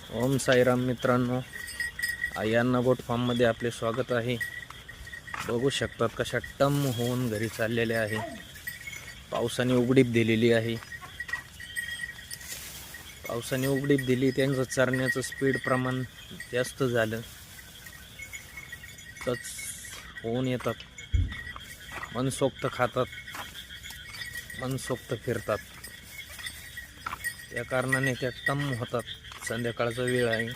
ओम साईराम मित्रांनो, यांना गोट फार्ममध्ये आपले स्वागत आहे. बघू शकतात कशा टम होऊन घरी चाललेले आहे. पावसाने उघडीप दिलेली आहे. पावसाने उघडीप दिली, त्यांचं चरण्याचं स्पीड प्रमाण जास्त झालं. टच होऊन येतात, मनसोक्त खातात, मनसोक्त फिरतात. त्या कारणाने त्या टम होतात. संध्याकाळचा वेळ आहे,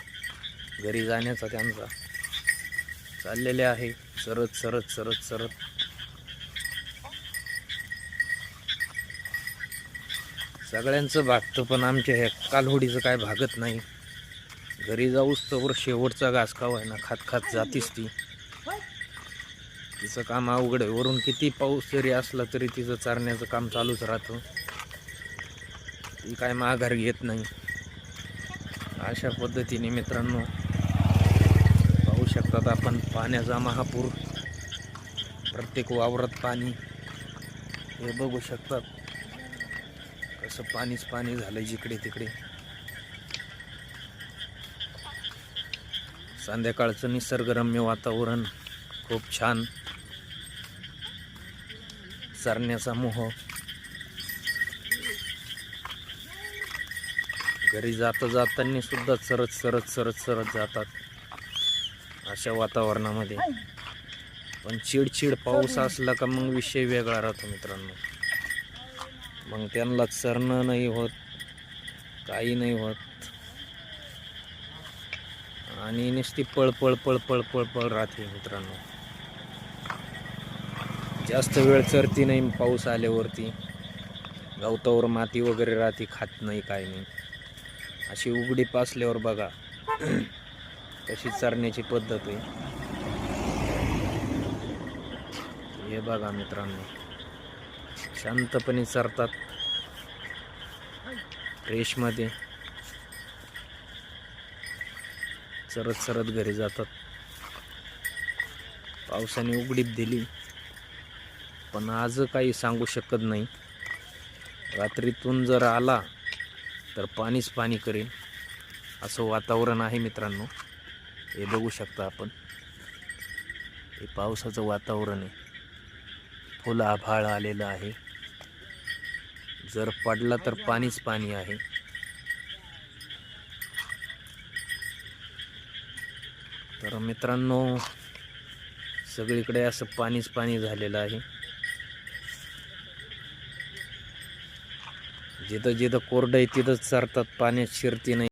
घरी जाण्याचा त्यांचा चाललेले आहे. सरत सरत सरत सरत सगळ्यांचं भागतं, पण आमच्या ह्या कालहोडीचं काय भागत नाही. घरी जाऊस तर शेवटचा घास खावाय ना खात खात जातीस ती. तिचं काम अवघड आहे. वरून किती पाऊस जरी असला तरी तिचं चारण्याचं काम चालूच राहतं. ती काय माघार घेत नाही. अशा पद्धतीने मित्रांनो पाहू शकतात आपण, पाण्याचा महापूर. प्रत्येक वावरात पाणी, हे बघू शकतात कसं पाणीच पाणी झालंय जिकडे तिकडे. संध्याकाळचं निसर्गरम्य वातावरण खूप छान. चरण्याचा मोह. घरी जाताना सुद्धा सरत सरत सरत सरत जातात अशा वातावरणामध्ये. पण चिडचिड पाऊस असला का मग विषय वेगळा राहतो मित्रांनो. मग त्यांना चरणं नाही होत, काही नाही होत, आणि नुसती पळपळ पळपळ पळपळ राहते मित्रांनो. जास्त वेळ चरती नाही. पाऊस आल्यावरती गवतावर माती वगैरे राहते, खात नाही, काही नाही. अशी उघडीप असल्यावर बघा कशी चरण्याची पद्धत आहे. हे बघा मित्रांनो, शांतपणे चरतात रेशमध्ये. सरत सरत घरी जातात. पावसाने उघडीप दिली, पण आज काही सांगू शकत नाही. रात्रीतून जर आला तर पाणीच पाणी करेल असं वातावरण आहे मित्रांनो. हे बघू शकता आपण, हे पावसाचं वातावरण आहे. फुल आभाळ आलेलं आहे. जर पडला तर पाणीच पाणी आहे. तर मित्रांनो सगळीकडे असं पाणीच पाणी झालेलं आहे. जिथं जिथं कोरडं आहे तिथंच चरतात, पाण्यात शिरती नाही.